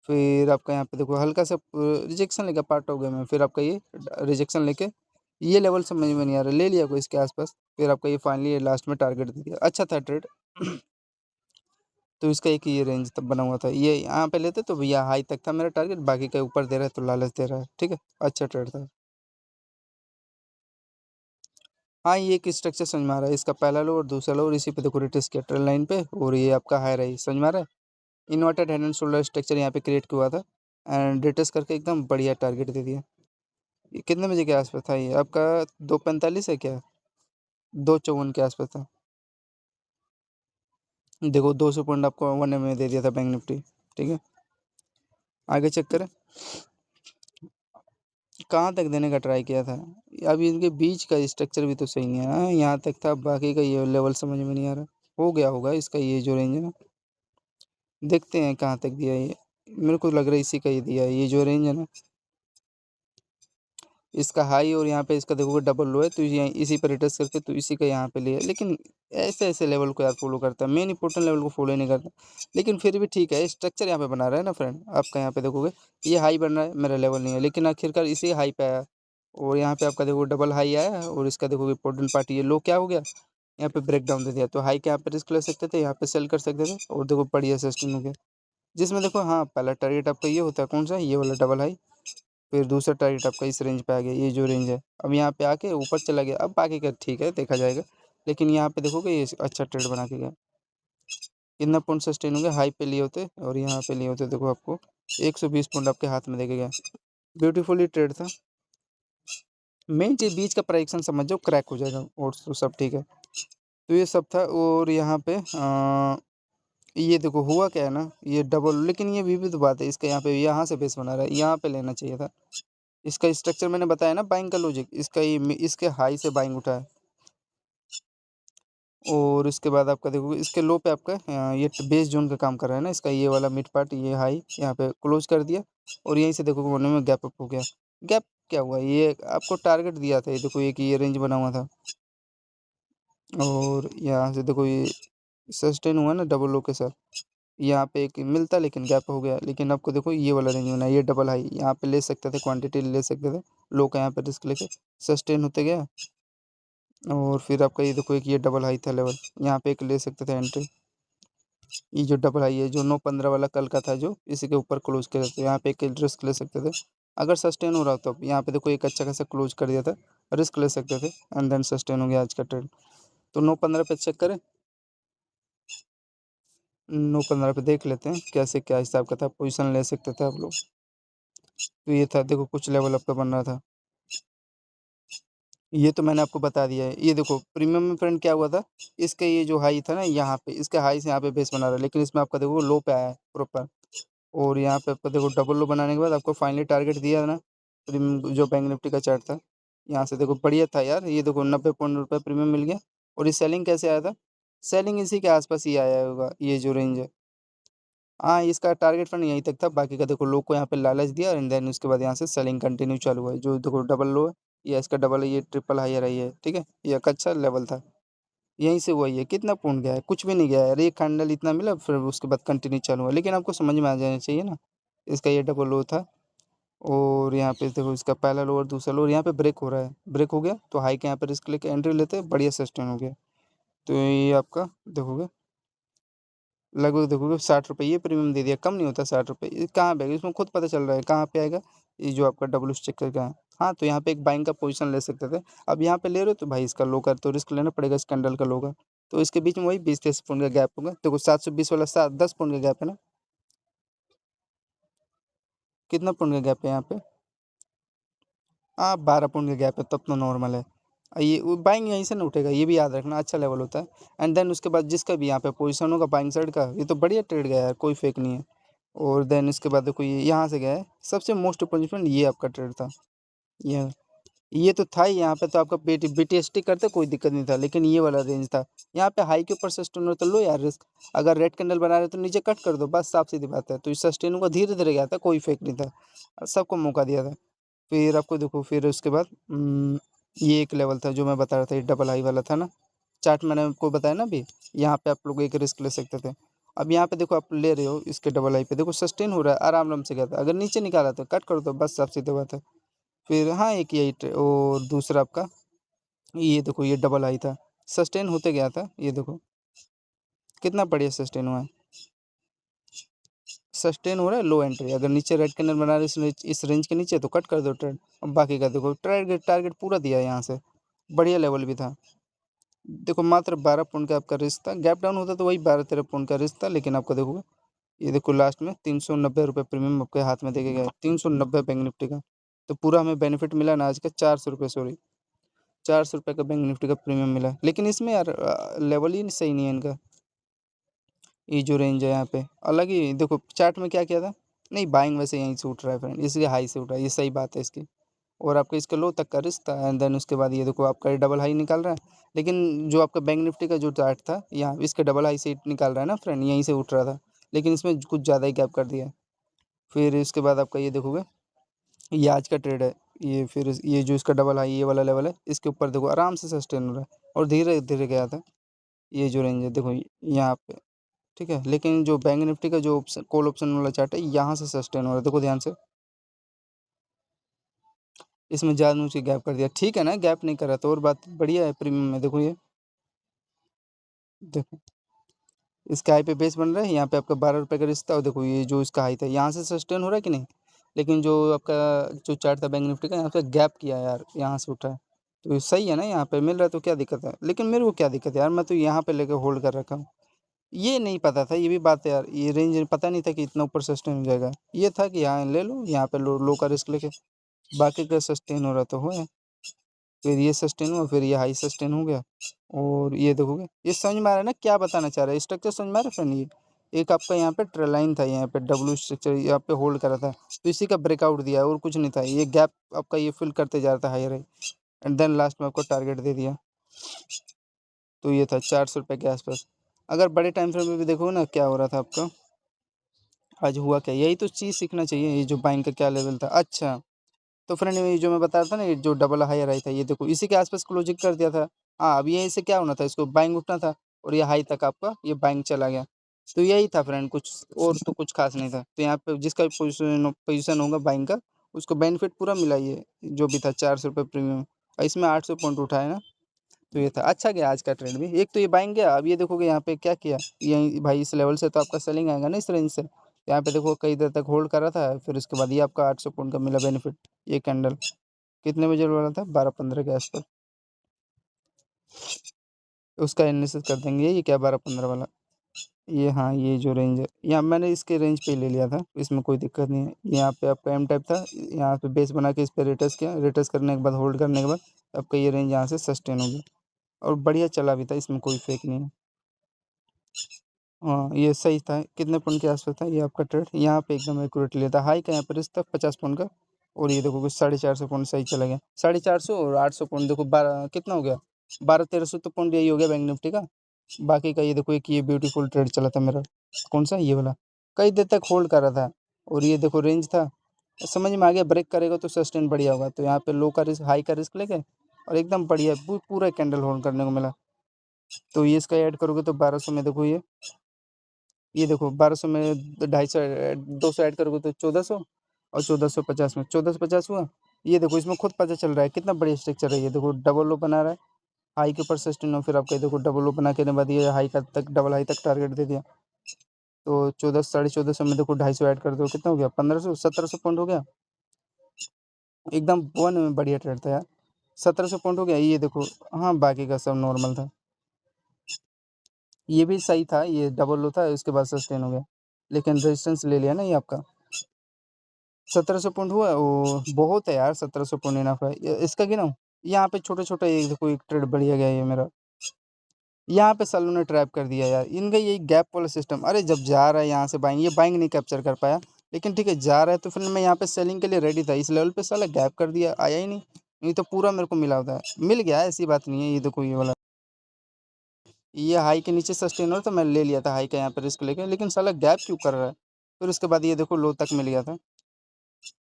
फिर आपका यहाँ पे देखो हल्का सा रिजेक्शन लेकर पार्ट हो गया मैं, फिर आपका ये रिजेक्शन लेके ये लेवल समझ में नहीं आ रहा, ले लिया कोई इसके आसपास। फिर आपका ये फाइनली ये लास्ट में टारगेट दे दिया, अच्छा था ट्रेड। तो इसका एक ये रेंज तब बना हुआ था, ये यहाँ पे लेते तो भैया हाई तक था मेरा टारगेट, बाकी का ऊपर दे रहा है तो लालच दे रहा है। ठीक है, अच्छा ट्रेड था। हाँ ये एक स्ट्रक्चर समझ में आ रहा है, इसका पहला लो और दूसरा लो, और इसी पे देखो रिटेस किया ट्रेल लाइन पे, और ये आपका हाई रही, समझ में आ रहा है। Inverted head and shoulder structure यहाँ पे क्रिएट हुआ था, एंड रिटेस करके एकदम बढ़िया टारगेट दे दिया। ये कितने बजे के आसपास था ये आपका? 2:45 है क्या? 2:54 के आसपास था। देखो 200 पॉइंट आपको 1 में दे दिया था बैंक निफ्टी। ठीक है, आगे चेक करें। कहाँ तक देने का ट्राई किया था? अभी इनके बीच का स्ट्रक्चर भी तो सही नहीं है ना, यहाँ तक था, बाकी का ये लेवल समझ में नहीं आ रहा। हो गया होगा इसका ये जो रेंज है ना, देखते हैं कहाँ तक दिया ये। मेरे को लग रहा है इसी का ही दिया है, ये जो रेंज है ना इसका हाई, और यहाँ पे इसका देखोगे डबल लो है, तो ये इसी पर रिटर्स करके तो इसी का यहाँ पे लिया, लेकिन ऐसे ऐसे लेवल को यार फॉलो करता है, मेन इंपॉर्टेंट लेवल को फॉलो नहीं करता। लेकिन फिर भी ठीक है, स्ट्रक्चर यहाँ पे बना रहा है ना फ्रेंड, आपका यहाँ पे देखोगे ये हाई बन रहा है, मेरा लेवल नहीं है, लेकिन आखिरकार इसी हाई पे आया। और यहाँ पे आपका देखो डबल हाई आया है, और इसका देखोगे इंपॉर्टेंट पार्टी ये लो क्या हो गया, यहाँ पे ब्रेक डाउन दे दिया। तो हाई के यहाँ पे रिस्क ले सकते थे, यहाँ पे सेल कर सकते थे, और देखो बढ़िया सस्टेन हो गया। जिसमें देखो हाँ पहला टारगेट आपका ये होता है कौन सा, ये वाला डबल हाई। फिर दूसरा टारगेट आपका इस रेंज पे आ गया, ये जो रेंज है, अब यहाँ पे आके ऊपर चला गया, अब बाकी का ठीक है देखा जाएगा। लेकिन यहाँ पे देखोगे ये अच्छा ट्रेड बना के गया। कितना पॉइंट सस्टेन हो गया, हाई पे लिए होते और यहाँ पे लिए होते, देखो आपको 120 पॉइंट आपके हाथ में देके गया। ब्यूटीफुली ट्रेड था। मेन चीज बीच का प्राइक्शन समझ जाओ, क्रैक हो जाएगा और तो सब ठीक है। तो ये सब था, और यहाँ पे ये देखो हुआ क्या है ना, ये डबल, लेकिन ये भी तो बात है, इसका यहाँ पे यहाँ से बेस बना रहा है, यहाँ पे लेना चाहिए था। इसका स्ट्रक्चर मैंने बताया ना बाइंग का लॉजिक, इसका ये इसके हाई से बाइंग उठा है। और इसके बाद आपका देखोगे इसके लो पे आपका ये बेस जोन का काम कर रहा है ना, इसका ये वाला मिड पार्ट ये हाई यहाँ पे क्लोज कर दिया, और यहीं से देखोगे होने में गैप अप हो गया। गैप क्या हुआ, ये आपको टारगेट दिया था, ये देखो एक ये रेंज बना हुआ था, और यहाँ से देखो ये सस्टेन हुआ ना डबल लो के साथ, यहाँ पे एक मिलता लेकिन गैप हो गया। लेकिन आपको देखो ये वाला रेंज बना, ये डबल हाई यहाँ पे ले सकते थे, क्वांटिटी ले सकते थे, लो का यहाँ पे रिस्क लेके सस्टेन होते गया। और फिर आपका ये देखो एक ये डबल हाई था लेवल, यहाँ पे एक ले सकते थे एंट्री। ये जो डबल हाई है जो 9:15 वाला कल का था, जो इसी के ऊपर क्लोज कर देते, यहाँ पे एक रिस्क ले सकते थे। अगर सस्टेन हो रहा तो यहाँ पे देखो एक अच्छा खासा क्लोज कर दिया था, रिस्क ले सकते थे, एंड देन सस्टेन हो गया आज का ट्रेड। तो 9:15 पे चेक करें। 9:15 पे देख लेते हैं कैसे क्या हिसाब का था, पोजीशन ले सकते थे आप लोग। तो ये था, देखो कुछ लेवल अप का बन रहा था। ये तो मैंने आपको बता दिया है। ये देखो प्रीमियम में फ्रेंड क्या हुआ था, इसका ये जो हाई था ना यहाँ पे, इसके हाई से यहाँ पे बेस बना रहा है, लेकिन इसमें आपका देखो लो पे आया है प्रॉपर। और यहाँ पे आपको देखो डबल लो बनाने के बाद आपको फाइनली टारगेट दिया ना, प्रीमियम जो बैंक निफ्टी का चार्ट था, यहाँ से देखो बढ़िया था यार। ये देखो 90 पॉइंट प्रीमियम मिल गया। और ये सेलिंग कैसे आया था, सेलिंग इसी के आसपास ही आया होगा, ये जो रेंज है। हाँ, इसका टारगेट फंड यहीं तक था, बाकी का देखो लो को यहाँ पे लालच दिया, एंड देन उसके बाद यहाँ से सेलिंग कंटिन्यू चालू हुआ है। जो देखो डबल लो है, ये इसका डबल है, ये ट्रिपल हाई रही है, ठीक है। ये एक अच्छा लेवल था, यहीं से हुआ। ये कितना पॉइंट गया है, कुछ भी नहीं गया है यार, एक कैंडल इतना मिला, फिर उसके बाद कंटिन्यू चालू हुआ, लेकिन आपको समझ में आ जाना चाहिए ना। इसका ये डबल लो था, और यहाँ पे देखो इसका पहला लो और दूसरा लो, यहाँ पे ब्रेक हो रहा है, ब्रेक हो गया तो हाई के यहाँ पे रिस्क लेके एंट्री लेते हैं, बढ़िया सस्टेन हो गया। तो ये आपका देखोगे लगभग देखोगे 60 रुपये ये प्रीमियम दे दिया, कम नहीं होता 60 रुपये। ये कहाँ पे आएगा, इसमें खुद पता चल रहा है कहाँ पे आएगा। ये जो आपका डब्ल्यू स्टिकर का है, हाँ, तो यहाँ पे एक बाइंग का पोजीशन ले सकते थे। अब यहाँ पे ले रहे हो तो भाई इसका लो का तो रिस्क लेना पड़ेगा, इस कैंडल का लो का। तो इसके बीच में वही 20-23 पॉइंट का गैप होगा, देखो 720 वाला 10 पॉइंट का गैप है ना। कितना पॉइंट का गैप है यहाँ पे, हाँ 12 पॉइंट का गैप है, तब तो नॉर्मल है। ये बाइंग यहीं से ना उठेगा, ये भी याद रखना, अच्छा लेवल होता है। एंड देन उसके बाद जिसका भी यहाँ पे पोजीशन होगा बाइंग साइड का, ये तो बढ़िया ट्रेड गया यार, कोई फेक नहीं है। और देन इसके बाद देखो ये यहाँ से गया है, सबसे मोस्ट इंपॉर्टेंट ये आपका ट्रेड था। ये ये तो था ही, यहाँ पे तो आपका BTST करते कोई दिक्कत नहीं था, लेकिन ये वाला रेंज था। यहाँ पे हाई के ऊपर सस्टेन हो तो लो यार रिस्क, अगर रेड कैंडल बना रहे तो नीचे कट कर दो, बस साफ सीधी बात है। तो इस सस्टेन को धीरे धीरे गया था, कोई फेक नहीं था, सबको मौका दिया था। फिर आपको देखो, फिर उसके बाद ये एक लेवल था जो मैं बता रहा था, ये डबल हाई वाला था ना, चार्ट मैंने आपको बताया ना अभी। यहाँ पे आप लोग एक रिस्क ले सकते थे। अब यहाँ पे देखो आप ले रहे हो इसके डबल हाई पे, देखो सस्टेन हो रहा है, आराम आराम से गया था, अगर नीचे निकाला तो कट कर दो, बस साफ सीधी बात है। फिर हाँ, एक यही और दूसरा आपका ये देखो, ये डबल हाई था, सस्टेन होते गया था, ये देखो कितना बढ़िया सस्टेन हुआ है। सस्टेन हो रहा है, लो एंट्री, अगर नीचे रेड कैंडल बना रहे इस रेंज के नीचे तो कट कर दो ट्रेड। अब बाकी का देखो टारगेट टारगेट पूरा दिया है यहाँ से, बढ़िया लेवल भी था। देखो मात्र 12 पॉइंट का आपका रिस्क था, गैप डाउन होता तो वही 12-13 पॉइंट का रिस्क था, लेकिन आपका देखोगे ये देखो लास्ट में 390 रुपये प्रीमियम आपके हाथ में देके गया, 390 बैंक निफ्टी का। तो पूरा हमें बेनिफिट मिला ना आज का, 400 रुपये, सॉरी 400 रुपये का बैंक निफ्टी का प्रीमियम मिला। लेकिन इसमें यार लेवल ही सही नहीं है इनका, ये जो रेंज है यहाँ पे अलग ही। देखो चार्ट में क्या किया था, नहीं बाइंग वैसे यहीं से उठ रहा है फ्रेंड, इसलिए हाई से उठ रहा है, ये सही बात है इसकी। और आपका इसका लो तक का रिस्क था, एंड देन उसके बाद ये देखो आपका ये डबल हाई निकाल रहा है। लेकिन जो आपका बैंक निफ्टी का जो चार्ट था, यहाँ इसके डबल हाई से निकाल रहा है ना फ्रेंड, यहीं से उठ रहा था, लेकिन इसमें कुछ ज़्यादा ही गैप कर दिया है। फिर इसके बाद आपका ये देखोगे, ये आज का ट्रेड है। ये फिर ये जो इसका डबल हाई ये वाला लेवल है, इसके ऊपर देखो आराम से सस्टेन हो रहा है, और धीरे धीरे गया था। ये जो रेंज है देखो यहाँ पे, ठीक है। लेकिन जो बैंक निफ्टी का जो ऑप्शन कॉल ऑप्शन वाला चार्ट है, यहाँ से सस्टेन हो रहा है, देखो ध्यान से, इसमें जानबूझ के गैप कर दिया, ठीक है ना, गैप नहीं करा तो और बात बढ़िया है प्रीमियम में। देखो ये देखो इसका हाई पे बेस बन रहा है, यहाँ पे आपका 12 रुपये का रिश्ता, और देखो ये जो इसका हाई था यहाँ से सस्टेन हो रहा है कि नहीं। लेकिन जो आपका जो चार्ट था बैंक निफ्टी का, यहाँ पे गैप किया है यार, यहाँ से उठा है। तो ये सही है ना, यहाँ पे मिल रहा है तो क्या दिक्कत है, लेकिन मेरे को क्या दिक्कत है यार, मैं तो यहाँ पे लेके होल्ड कर रखा हूँ। ये नहीं पता था, ये भी बात है यार, ये रेंज पता नहीं था कि इतना ऊपर सस्टेन हो जाएगा। ये था कि यहाँ ले लो, यहाँ पे लो का रिस्क लेके, बाकी का सस्टेन हो रहा तो हो। फिर ये सस्टेन हुआ, फिर ये हाई सस्टेन हो गया। और ये देखोगे, ये समझ में आ रहा है ना क्या बताना चाह रहा है, स्ट्रक्चर समझ में आ रहा है फ्रेंड। ये एक आपका यहाँ पे ट्रेल लाइन था, यहाँ पे डब्ल्यू स्ट्रक्चर यहाँ पे होल्ड करा था, तो इसी का ब्रेकआउट दिया है, और कुछ नहीं था। ये गैप आपका ये फिल करते जा रहा था हायर है, एंड देन लास्ट में आपको टारगेट दे दिया। तो ये था 400 रुपये के आसपास। अगर बड़े टाइम फ्रेम में भी देखो ना क्या हो रहा था आपका, आज हुआ क्या, यही तो चीज़ सीखना चाहिए। ये जो बाइंग का क्या लेवल था, अच्छा। तो फ्रेंड ये जो मैं बता रहा था ना, ये जो डबल हाई राई था, ये देखो इसी के आसपास क्लोजिंग कर दिया था। हाँ, अब यहीं से क्या होना था, इसको बाइंग उठना था, और ये हाई तक आपका ये बाइंग चला गया। तो यही था फ्रेंड, कुछ और तो कुछ खास नहीं था। तो यहाँ पे जिसका भी पोजीशन पोजीशन होगा बाइंग का, उसको बेनिफिट पूरा मिला, ये जो भी था 400 रुपये प्रीमियम, और इसमें 800 पॉइंट उठाया ना। तो ये था, अच्छा गया आज का ट्रेंड भी। एक तो ये बाइंग गया, अब ये देखोगे यहाँ पे क्या किया, ये भाई इस लेवल से तो आपका सेलिंग आएगा ना, इस रेंज से। यहाँ पे देखो कई देर तक होल्ड कर रहा था, फिर उसके बाद ये आपका 800 पॉइंट का मिला बेनिफिट। ये कैंडल कितने बजे वाला था, 12-15 के आसपास। उसका एनालिसिस कर देंगे। ये क्या 12-15 वाला, ये हाँ, ये जो रेंज है यहाँ मैंने इसके रेंज पे ही ले लिया था, इसमें कोई दिक्कत नहीं है। यहाँ पे आपका एम टाइप था, यहाँ पे बेस बना के इस पे रिटर्स किया, रिटर्स करने के बाद होल्ड करने के बाद आपका ये रेंज यहाँ से सस्टेन हो गया और बढ़िया चला भी था, इसमें कोई फेक नहीं है। हाँ, ये सही था। कितने पॉइंट के आसपास था ये आपका ट्रेड, यहाँ पे एकदम एक्यूरेट लिया था। हाई का यहाँ पर रिस्क था 50 पॉइंट का, और ये देखो कुछ 450 पॉइंट सही चला गया। 450 और 800 पॉइंट, देखो 12 कितना हो गया, 1200-1300 तो पॉइंट यही हो गया बैंक निफ्टी का। बाकी का ये देखो, एक ये ब्यूटीफुल ट्रेड चला था मेरा। कौन सा, ये वाला, कई देर तक होल्ड कर रहा था, और ये देखो रेंज था, समझ में आ गया ब्रेक करेगा तो सस्टेन बढ़िया होगा। तो यहाँ पे लो का रिस्क, हाई का रिस्क लेके और एकदम बढ़िया पूरा कैंडल होल्ड करने को मिला। तो ये इसका ऐड करोगे तो 1200 में देखो, ये देखो 1200 में 250, 200 ऐड करोगे तो 1400, और 1450 में 1450 हुआ। ये देखो इसमें खुद पता चल रहा है कितना बढ़िया स्ट्रक्चर है। ये देखो डबल लो बना रहा है, हाई के ऊपर सस्टेन हो, फिर आपका ये देखो डबल लो बना के बाद ये हाई का तक, डबल हाई तक टारगेट दे दिया। तो 14, 1450 में देखो 250 ऐड कर दो, कितना हो गया, 1500, 1700 पॉइंट हो गया। एकदम वन में बढ़िया ट्रेड था यार, 1700 पॉइंट हो गया। ये देखो, हाँ बाकी का सब नॉर्मल था। ये भी सही था, ये डबल लो था, उसके बाद सस्टेन हो गया, लेकिन रेजिस्टेंस ले लिया ना ये आपका। 1700 पॉइंट हुआ, वो बहुत है यार, 1700 पॉइंट इनफ है। इसका गिनाऊं, यहाँ पे छोटे छोटे, एक देखो एक ट्रेड बढ़िया गया ये मेरा। यहाँ पे सालों ने ट्रैप कर दिया यार इनका, यही गैप वाला सिस्टम। अरे जब जा रहा है यहाँ से बाइंग, ये बाइंग नहीं कैप्चर कर पाया, लेकिन ठीक है जा रहा है, तो फिर मैं यहाँ पे सेलिंग के लिए रेडी था। इस लेवल पे साला गैप कर दिया, आया ही नहीं, नहीं तो पूरा मेरे को मिला होता है। मिल गया, ऐसी बात नहीं है। ये देखो ये वाला, ये हाई के नीचे सस्टेन हो रहा था, मैं ले लिया था हाई का यहाँ पे रिस्क लेके, लेकिन साला गैप क्यों कर रहा है। फिर उसके बाद ये देखो लो तक मिल गया था।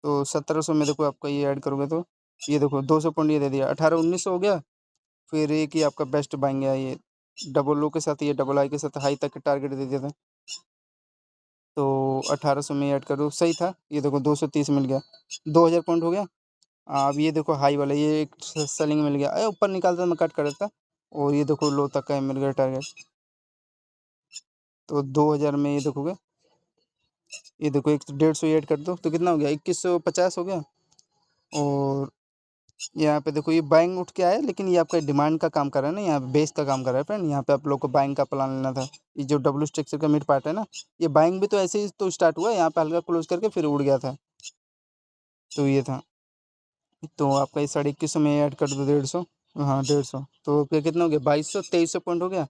तो 1700 में देखो आपका ये ऐड करोगे तो ये देखो 200 पॉइंट ये दे दिया, 1800-1900 हो गया। फिर एक ही आपका बेस्ट बाइंग है ये, डबल लो के साथ, ये डबल हाई के साथ हाई तक के टारगेट दे दिया था। तो 1800 में ऐड करो, सही था। ये देखो 230 मिल गया, 2000 पॉइंट हो गया। अब ये देखो हाई वाला, ये एक सेलिंग मिल गया, अरे ऊपर निकालता मैं कट कर देता। और ये देखो लो तक का मिल गया टारगेट। तो 2000 में ये देखोगे, ये देखो एक 150 ऐड कर दो तो कितना हो गया, 2150 हो गया। और यहाँ पे देखो ये बाइंग उठ के आया, लेकिन ये आपका डिमांड का काम कर रहा है ना, यहाँ पे बेस का काम कर रहा है फ्रेंड। यहाँ पे आप लोग को बाइंग का प्लान लेना था। ये जो डब्ल्यू स्ट्रक्चर का मिड पार्ट है ना, ये बाइंग भी तो ऐसे ही तो स्टार्ट हुआ, यहाँ पे हल्का क्लोज करके फिर उड़ गया था। तो ये था, तो आपका ये 2150 में ऐड कर दो 150, हाँ 150, तो फिर कितना हो गया, 2200, 2300 पॉइंट हो गया।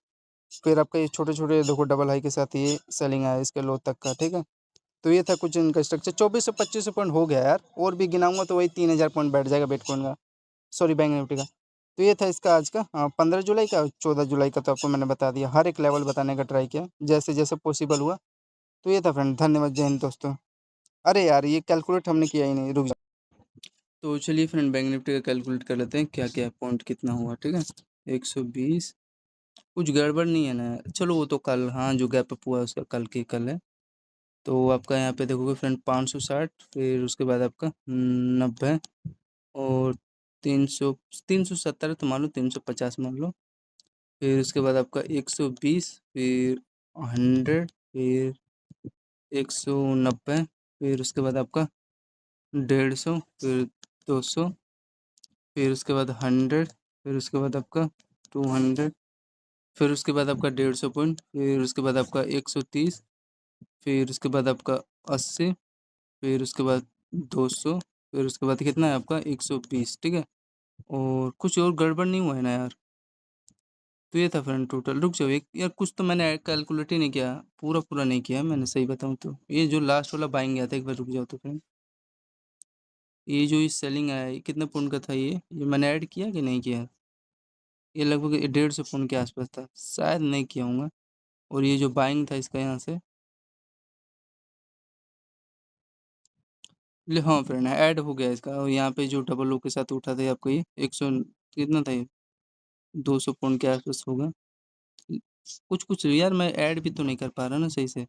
फिर आपका ये छोटे छोटे देखो डबल हाई के साथ ये सेलिंग आया इसके लो तक का, ठीक है। तो ये था कुछ इनका स्ट्रक्चर, 2400-2500 पॉइंट हो गया यार, और भी गिनाऊंगा तो वही 3000 पॉइंट बैठ जाएगा बिटकॉइन का, सॉरी बैंक निफ्टी का। तो ये था इसका आज का 15 जुलाई का, 14 जुलाई का तो आपको मैंने बता दिया, हर एक लेवल बताने का ट्राई किया जैसे जैसे पॉसिबल हुआ। तो ये था फ्रेंड, धन्यवाद, जय हिंद दोस्तों। अरे यार ये कैलकुलेट हमने किया ही नहीं, रुक जा। तो चलिए फ्रेंड, बैंक निफ्टी का कैलकुलेट कर लेते हैं, क्या क्या पॉइंट कितना हुआ, ठीक है। 120, कुछ गड़बड़ नहीं है ना, चलो वो तो कल, हाँ जो गैप अप हुआ है उसका कल की कल है। तो आपका यहाँ पे देखोगे फ्रेंड 560, फिर उसके बाद आपका 90, और 370 तो मान लो, 350 मान लो। फिर उसके बाद आपका 120, फिर 100, फिर 190, फिर उसके बाद आपका 150, फिर 200, फिर उसके बाद 100, फिर उसके बाद आपका 200, फिर उसके बाद आपका 150 पॉइंट, फिर उसके बाद आपका 130, फिर उसके बाद आपका 80, फिर उसके बाद 200, फिर उसके बाद कितना है आपका 120, ठीक है। और कुछ और गड़बड़ नहीं हुआ है ना यार। तो ये था फ्रेंड टोटल, रुक जाओ एक यार, कुछ तो मैंने कैलकुलेट ही नहीं किया, पूरा पूरा नहीं किया मैंने, सही बताऊँ तो। ये जो लास्ट वाला बाइंग गया था, एक बार रुक जाओ तो फ्रेंड, ये जो इस सेलिंग आया, ये कितने पॉइंट का था, ये मैंने ऐड किया कि नहीं किया। ये लगभग 150 पॉइंट के आसपास था, शायद नहीं किया हूँगा। और ये जो बाइंग था इसका यहाँ से, ले हाँ फ्रेंड ऐड हो गया इसका। और यहाँ पे जो डबल ओ के साथ उठा था आपको, ये 100 कितना था, ये 200 पॉइंट के आसपास होगा। कुछ कुछ यार मैं ऐड भी तो नहीं कर पा रहा ना सही से।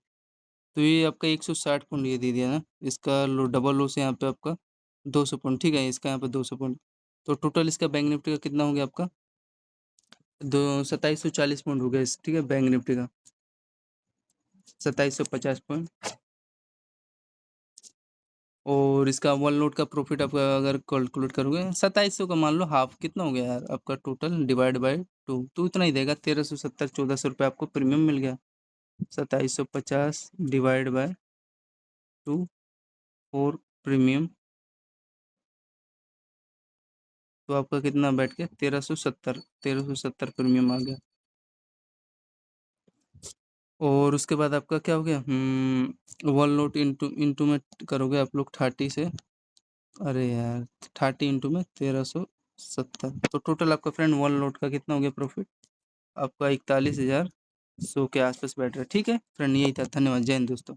तो ये आपका 160 पॉइंट ये दे दिया ना, इसका लो डबल लो से यहाँ पे आपका 200 पॉइंट, ठीक है, इसका यहाँ पे 200 पॉइंट। तो टोटल इसका बैंक निफ्टी का कितना हो गया आपका, 2740 पॉइंट हो गया ठीक है, बैंक निफ्टी का 2750 पॉइंट। और इसका वन लोड का प्रॉफिट आप अगर कैलकुलेट करोगे 2700 का, मान लो हाफ कितना हो गया यार आपका टोटल डिवाइड बाय 2, तो इतना ही देगा 1370, 1400 रुपये आपको प्रीमियम मिल गया। 2750 डिवाइड बाय 2 और प्रीमियम, तो आपका कितना बैठ गया 1370 प्रीमियम आ गया। और उसके बाद आपका क्या हो गया, वन लोड इंटू में करोगे आप लोग 30 से, अरे यार 30 इंटू में 1370, तो टोटल आपका फ्रेंड वन लोड का कितना हो गया प्रॉफिट आपका 41,100 के आसपास बैठ रहा है। ठीक है फ्रेंड, यही था, धन्यवाद, जय हिंद दोस्तों।